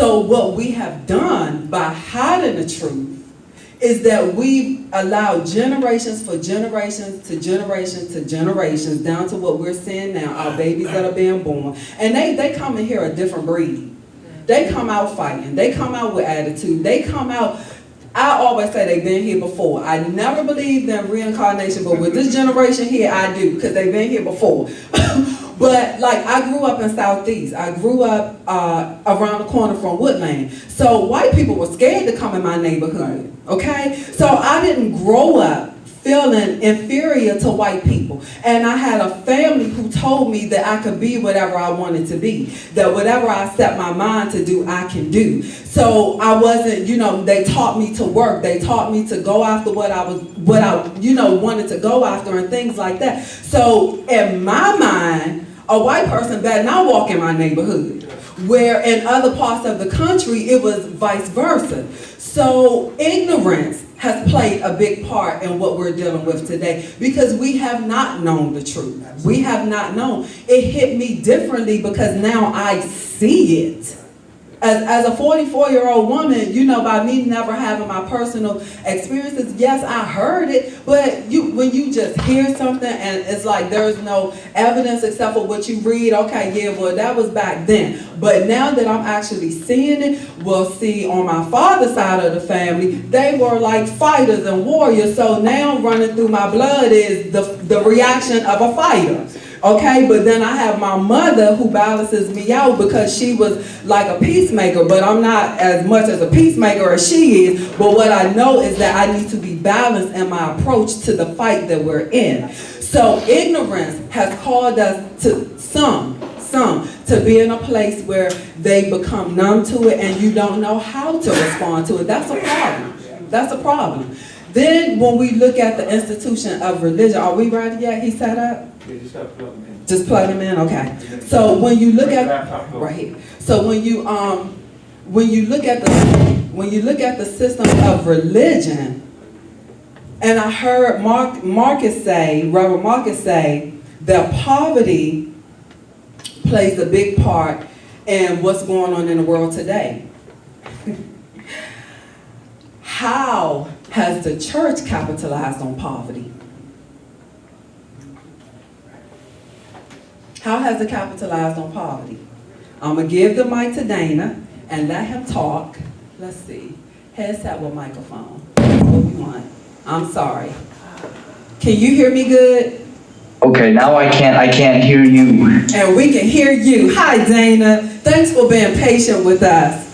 So what we have done by hiding the truth is that we've allowed generations for generations to generations to generations, down to what we're seeing now, our babies that are being born. And they come in here a different breed. They come out fighting. They come out with attitude. They come out, I always say they've been here before. I never believed in reincarnation, but with this generation here, I do, because they've been here before. But like, I grew up in Southeast. I grew up around the corner from Woodland. So white people were scared to come in my neighborhood, okay? So I didn't grow up feeling inferior to white people. And I had a family who told me that I could be whatever I wanted to be. That whatever I set my mind to do, I can do. So I wasn't, you know, they taught me to work. They taught me to go after what I wanted to go after and things like that. So in my mind, a white person better not walk in my neighborhood. Where in other parts of the country, it was vice versa. So ignorance has played a big part in what we're dealing with today, because we have not known the truth. We have not known. It hit me differently because now I see it. As a 44-year-old woman, you know, by me never having my personal experiences, yes, I heard it, but when you just hear something and it's like there's no evidence except for what you read, okay, yeah, well, that was back then. But now that I'm actually seeing it, well, see, on my father's side of the family, they were like fighters and warriors, so now running through my blood is the reaction of a fighter. Okay, but then I have my mother who balances me out because she was like a peacemaker, but I'm not as much as a peacemaker as she is. But what I know is that I need to be balanced in my approach to the fight that we're in. So ignorance has caused us to some to be in a place where they become numb to it and you don't know how to respond to it. That's a problem. That's a problem. Then when we look at the institution of religion, are we ready yet? He set up? Yeah, just gotta plug them in. Just plug them in, okay. So when you look at right here, so when you look at the system of religion, and I heard Reverend Marcus say that poverty plays a big part in what's going on in the world today. How has the church capitalized on poverty? How has it capitalized on poverty? I'm going to give the mic to Dana and let him talk. Let's see. Headset with microphone. That's what we want. I'm sorry. Can you hear me good? Okay, now I can't hear you. And we can hear you. Hi, Dana. Thanks for being patient with us.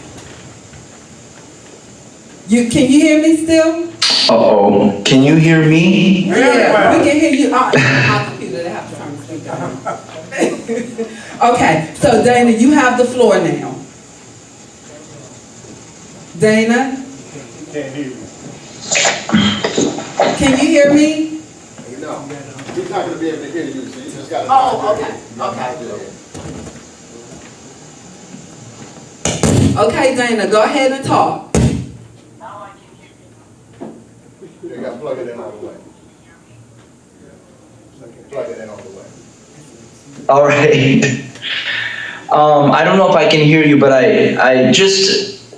Can you hear me still? Uh-oh. Can you hear me? Yeah, we can hear you. My computer, they have to turn the speaker on. Okay, so Dana, you have the floor now. Dana? Can't hear you. Can you hear me? No, he's not going to be able to hear you, so you just got to... Oh, okay. Okay, Dana, go ahead and talk. You got to plug it in all the way. Plug it in all the way. All right. I don't know if I can hear you, but I just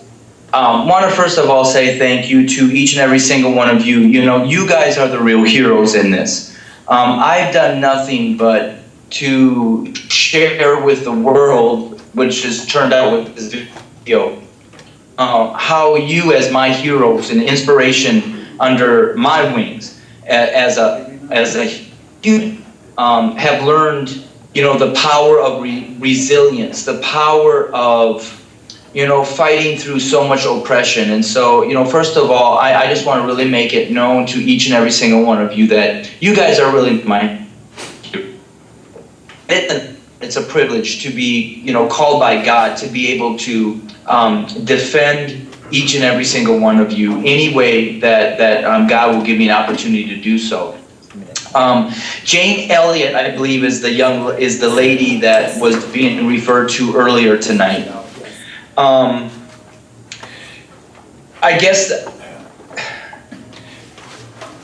want to first of all say thank you to each and every single one of you. You know, you guys are the real heroes in this. I've done nothing but to share with the world, which has turned out with this video, how you as my heroes and inspiration under my wings as a student have learned, you know, the power of resilience, the power of, you know, fighting through so much oppression. And so, you know, first of all, I just want to really make it known to each and every single one of you that you guys are really my heroes. It's a privilege to be, you know, called by God to be able to defend each and every single one of you any way that God will give me an opportunity to do so. Jane Elliott, I believe, is the lady that was being referred to earlier tonight. I guess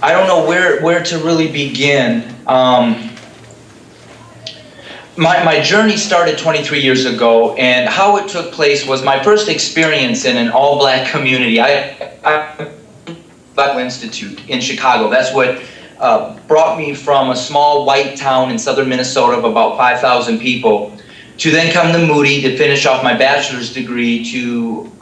I don't know where to really begin. my journey started 23 years ago, and how it took place was my first experience in an all-black community. I Bible Institute in Chicago. That's what brought me from a small white town in southern Minnesota of about 5,000 people to then come to Moody to finish off my bachelor's degree.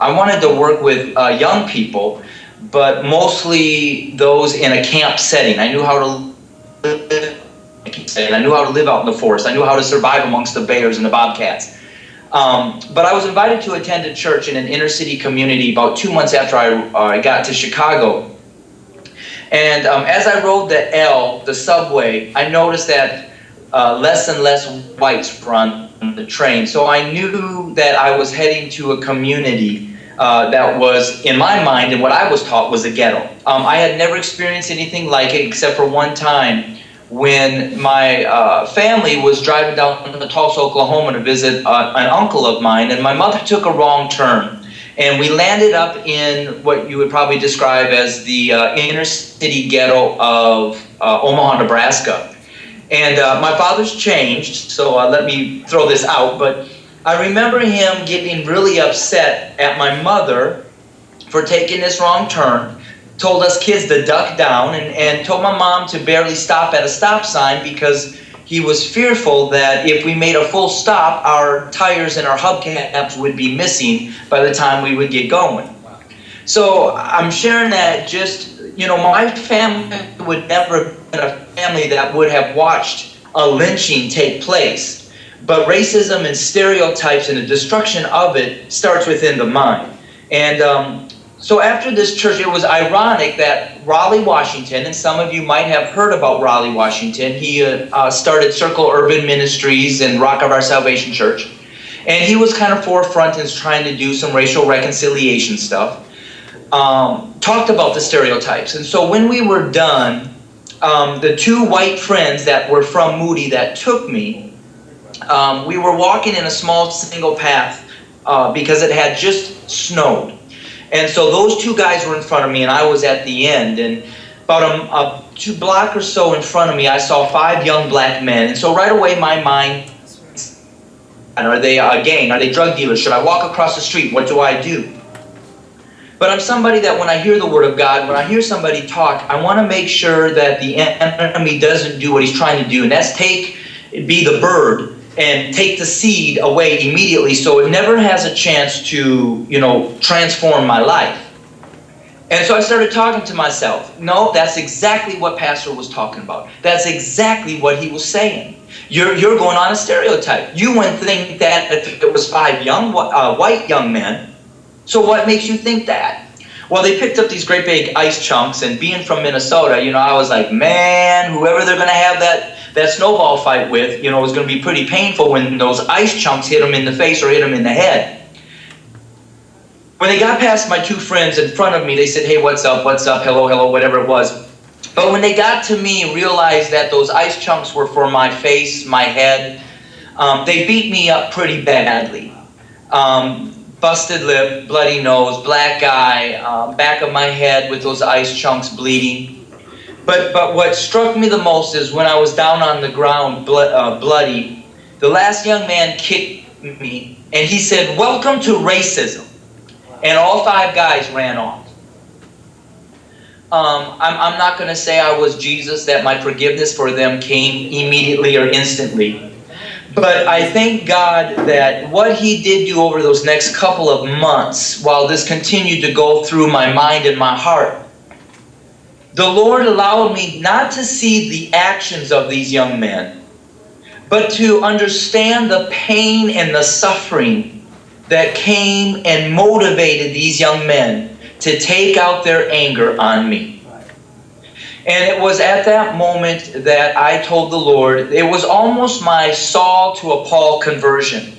I wanted to work with young people, but mostly those in a camp setting. I knew how to live. I knew how to live out in the forest. I knew how to survive amongst the bears and the bobcats. But I was invited to attend a church in an inner city community about 2 months after I got to Chicago. And as I rode the subway, I noticed that less and less whites were on the train. So I knew that I was heading to a community that was, in my mind, and what I was taught was a ghetto. I had never experienced anything like it except for one time when my family was driving down to Tulsa, Oklahoma to visit an uncle of mine, and my mother took a wrong turn. And we landed up in what you would probably describe as the inner city ghetto of Omaha, Nebraska. And my father's changed, so let me throw this out, but I remember him getting really upset at my mother for taking this wrong turn, told us kids to duck down, and told my mom to barely stop at a stop sign because he was fearful that if we made a full stop, our tires and our hubcaps would be missing by the time we would get going. So I'm sharing that just, my family would never have been a family that would have watched a lynching take place. But racism and stereotypes and the destruction of it starts within the mind. And so after this church, it was ironic that Raleigh, Washington, and some of you might have heard about Raleigh, Washington. He started Circle Urban Ministries and Rock of Our Salvation Church. And he was kind of forefront in trying to do some racial reconciliation stuff. Talked about the stereotypes. And so when we were done, the two white friends that were from Moody that took me, we were walking in a small single path because it had just snowed. And so those two guys were in front of me, and I was at the end. And about a 2 block or so in front of me, I saw 5 young black men. And so right away, my mind, are they a gang? Are they drug dealers? Should I walk across the street? What do I do? But I'm somebody that when I hear the Word of God, when I hear somebody talk, I want to make sure that the enemy doesn't do what he's trying to do. And that's be the bird and take the seed away immediately so it never has a chance to, transform my life. And so I started talking to myself. No, that's exactly what Pastor was talking about. That's exactly what he was saying. You're going on a stereotype. You wouldn't think that if it was 5 white young men. So what makes you think that? Well, they picked up these great big ice chunks, and being from Minnesota, I was like, man, whoever they're going to have that snowball fight with, it was going to be pretty painful when those ice chunks hit them in the face or hit them in the head. When they got past my 2 friends in front of me, they said, hey, what's up, hello, whatever it was. But when they got to me and realized that those ice chunks were for my face, my head, they beat me up pretty badly. Busted lip, bloody nose, black eye, back of my head with those ice chunks bleeding. But what struck me the most is when I was down on the ground, bloody, the last young man kicked me, and he said, welcome to racism. And all 5 guys ran off. I'm not going to say I was Jesus, that my forgiveness for them came immediately or instantly. But I thank God that what he did do over those next couple of months, while this continued to go through my mind and my heart, the Lord allowed me not to see the actions of these young men, but to understand the pain and the suffering that came and motivated these young men to take out their anger on me. And it was at that moment that I told the Lord, it was almost my Saul to a Paul conversion.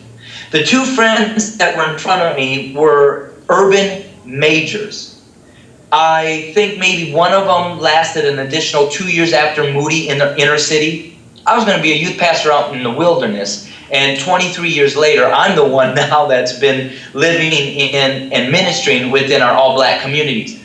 The 2 friends that were in front of me were urban majors. I think maybe one of them lasted an additional 2 years after Moody in the inner city. I was going to be a youth pastor out in the wilderness. And 23 years later, I'm the one now that's been living in and ministering within our all-black communities.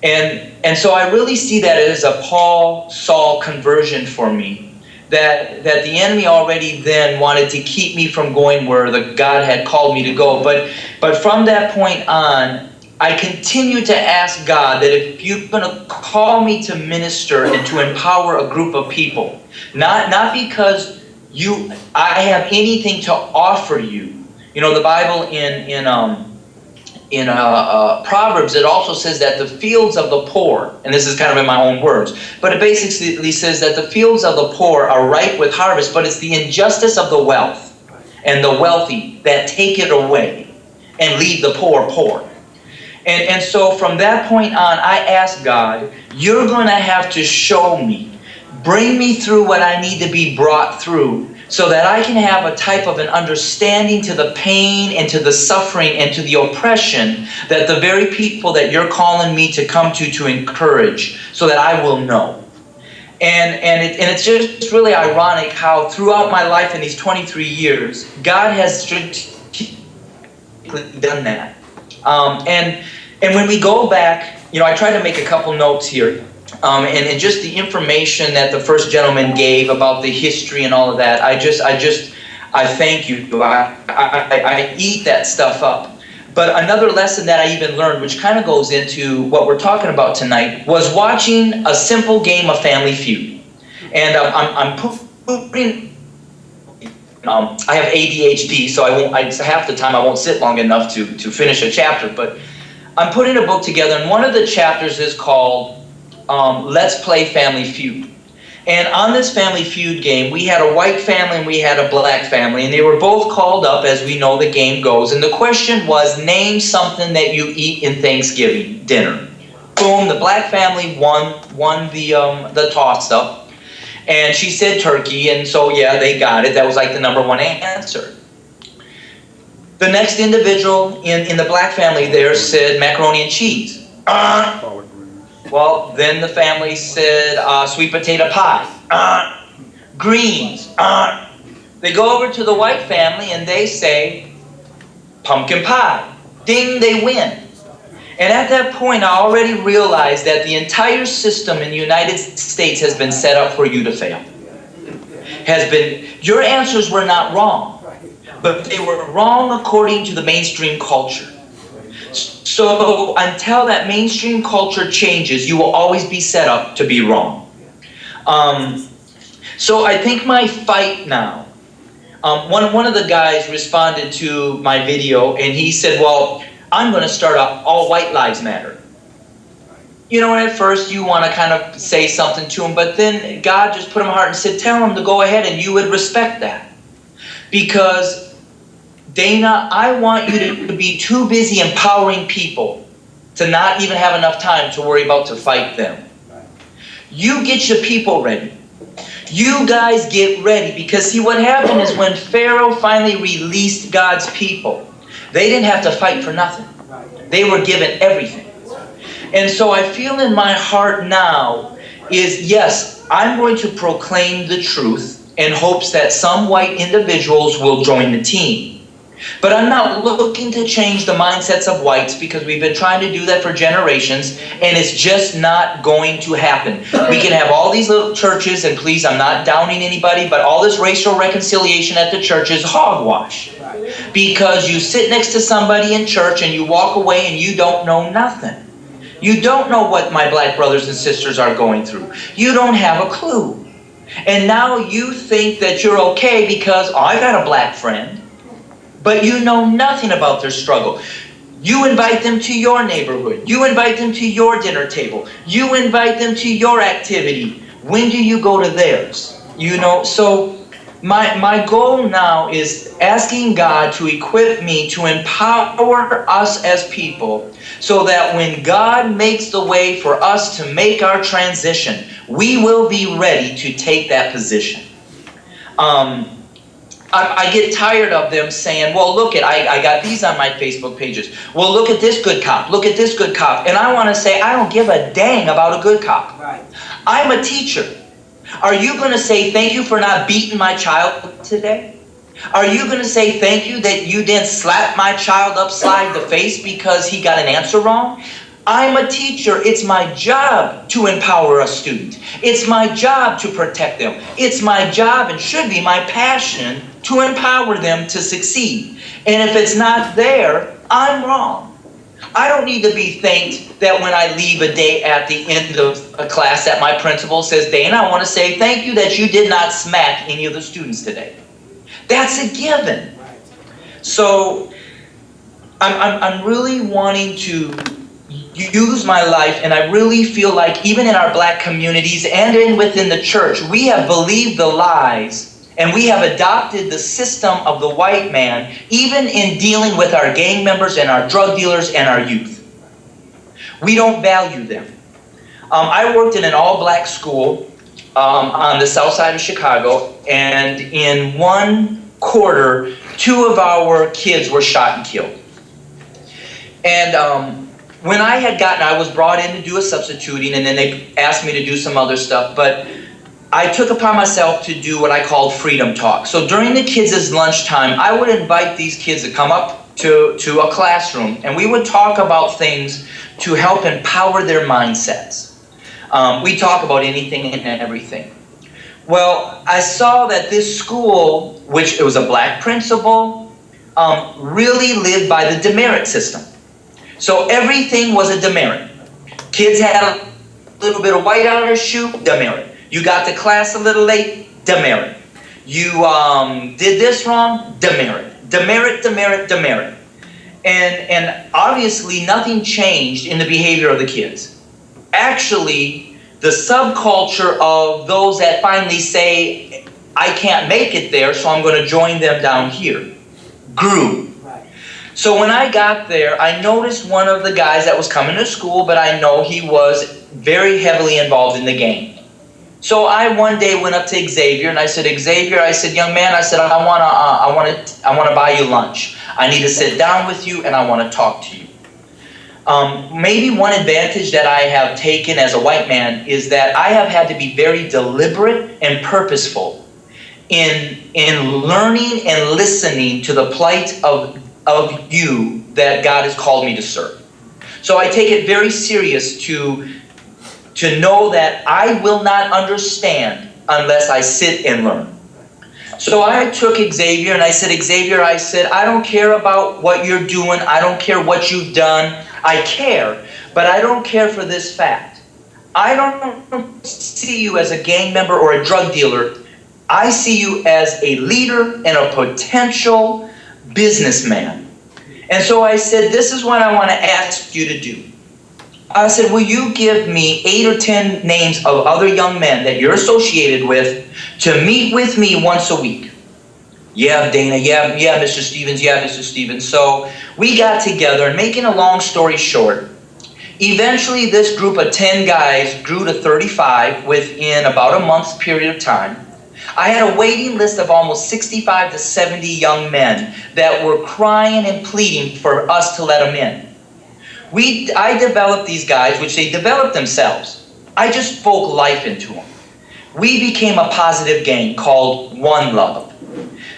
And so I really see that as a Paul-Saul conversion for me. that the enemy already then wanted to keep me from going where the God had called me to go. But from that point on, I continue to ask God that if you're going to call me to minister and to empower a group of people, not because I have anything to offer you. You know, the Bible in Proverbs, it also says that the fields of the poor, and this is kind of in my own words, but it basically says that the fields of the poor are ripe with harvest, but it's the injustice of the wealth and the wealthy that take it away and leave the poor poor. And so from that point on, I asked God, you're going to have to show me, bring me through what I need to be brought through, so that I can have a type of an understanding to the pain and to the suffering and to the oppression that the very people that you're calling me to come to encourage, so that I will know. And it's just really ironic how throughout my life in these 23 years, God has strategically done that. And when we go back, you know, I tried to make a couple notes here. And just the information that the first gentleman gave about the history and all of that, I thank you. I eat that stuff up. But another lesson that I even learned, which kind of goes into what we're talking about tonight, was watching a simple game of Family Feud. And I'm putting. I have ADHD, so half the time I won't sit long enough to finish a chapter. But I'm putting a book together, and one of the chapters is called Let's Play Family Feud. And on this Family Feud game, we had a white family and we had a black family, and they were both called up, as we know the game goes. And the question was, name something that you eat in Thanksgiving dinner. Boom, the black family won the toss-up, and she said turkey, and so yeah, they got it. That was like the number one answer. The next individual in the black family there said macaroni and cheese. Well, then the family said sweet potato pie, greens. They go over to the white family and they say pumpkin pie. Ding, they win. And at that point, I already realized that the entire system in the United States has been set up for you to fail. Your answers were not wrong, but they were wrong according to the mainstream culture. So until that mainstream culture changes, you will always be set up to be wrong. So I think my fight now, one of the guys responded to my video and he said, well, I'm going to start up All White Lives Matter. You know, and at first you want to kind of say something to him, but then God just put in my heart and said, tell him to go ahead, and you would respect that. Because Dana, I want you to be too busy empowering people to not even have enough time to worry about to fight them. You get your people ready. You guys get ready, because see what happened is when Pharaoh finally released God's people, they didn't have to fight for nothing. They were given everything. And so I feel in my heart now is, yes, I'm going to proclaim the truth in hopes that some white individuals will join the team. But I'm not looking to change the mindsets of whites, because we've been trying to do that for generations, and it's just not going to happen. We can have all these little churches, and please, I'm not downing anybody, but all this racial reconciliation at the church is hogwash. Because you sit next to somebody in church and you walk away and you don't know nothing. You don't know what my black brothers and sisters are going through. You don't have a clue. And now you think that you're okay because, oh, I got a black friend. But you know nothing about their struggle. You invite them to your neighborhood. You invite them to your dinner table. You invite them to your activity. When do you go to theirs? You know, so my goal now is asking God to equip me to empower us as people, so that when God makes the way for us to make our transition, we will be ready to take that position. I get tired of them saying, well, look I got these on my Facebook pages. Well, look at this good cop. Look at this good cop. And I want to say, I don't give a dang about a good cop. Right. I'm a teacher. Are you going to say thank you for not beating my child today? Are you going to say thank you that you didn't slap my child upside the face because he got an answer wrong? I'm a teacher. It's my job to empower a student. It's my job to protect them. It's my job and should be my passion to empower them to succeed. And if it's not there, I'm wrong. I don't need to be thanked that when I leave a day at the end of a class that my principal says, Dana, I want to say thank you that you did not smack any of the students today. That's a given. So I'm really wanting to use my life, and I really feel like even in our black communities and within the church, we have believed the lies and we have adopted the system of the white man, even in dealing with our gang members and our drug dealers and our youth. We don't value them. I worked in an all-black school on the south side of Chicago, and in one quarter, 2 of our kids were shot and killed. And when I was brought in to do a substituting, and then they asked me to do some other stuff, but I took upon myself to do what I called freedom talk. So during the kids' lunchtime, I would invite these kids to come up to a classroom, and we would talk about things to help empower their mindsets. We talk about anything and everything. Well, I saw that this school, which it was a black principal, really lived by the demerit system. So everything was a demerit. Kids had a little bit of white on their shoe, demerit. You got to class a little late, demerit. You did this wrong, demerit. Demerit, demerit, demerit. And obviously nothing changed in the behavior of the kids. Actually, the subculture of those that finally say, I can't make it there, so I'm going to join them down here, grew. So when I got there, I noticed one of the guys that was coming to school, but I know he was very heavily involved in the game. So I one day went up to Xavier and I said, Xavier, I said, young man, I said, I want to buy you lunch. I need to sit down with you and I want to talk to you. Maybe one advantage that I have taken as a white man is that I have had to be very deliberate and purposeful in learning and listening to the plight of you that God has called me to serve. So I take it very serious to know that I will not understand unless I sit and learn. So I took Xavier and I said, Xavier, I said, I don't care about what you're doing. I don't care what you've done. I care, but I don't care for this fact. I don't see you as a gang member or a drug dealer. I see you as a leader and a potential businessman. And so I said, this is what I want to ask you to do. I said, will you give me 8 or 10 names of other young men that you're associated with to meet with me once a week? Yeah, Dana, yeah, Mr. Stevens, yeah, Mr. Stevens. So we got together, and making a long story short, eventually this group of 10 guys grew to 35 within about a month's period of time. I had a waiting list of almost 65 to 70 young men that were crying and pleading for us to let them in. I developed these guys, which they developed themselves. I just spoke life into them. We became a positive gang called One Love.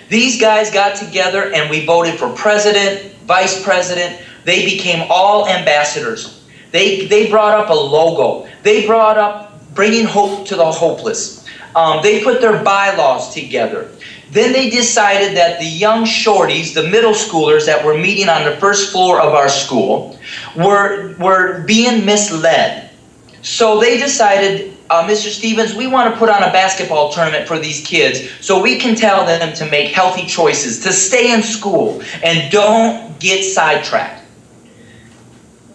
These guys got together and we voted for president, vice president. They became all ambassadors. They brought up a logo. They brought up bringing hope to the hopeless. They put their bylaws together. Then they decided that the young shorties, the middle schoolers that were meeting on the first floor of our school, were being misled. So they decided, Mr. Stevens, we want to put on a basketball tournament for these kids so we can tell them to make healthy choices, to stay in school, and don't get sidetracked.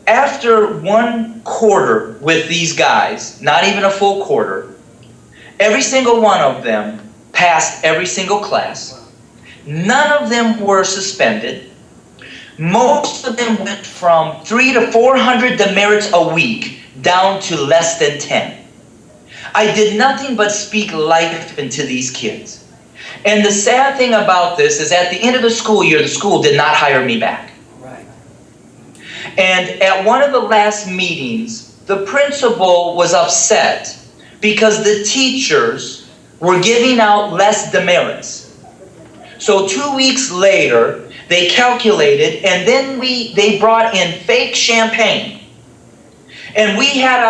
After one quarter with these guys, not even a full quarter, every single one of them passed every single class. None of them were suspended. Most of them went from 300 to 400 demerits a week down to less than 10. I did nothing but speak life into these kids. And the sad thing about this is at the end of the school year, the school did not hire me back. Right. And at one of the last meetings, the principal was upset because the teachers were giving out less demerits. So 2 weeks later, they calculated, and then they brought in fake champagne. And we had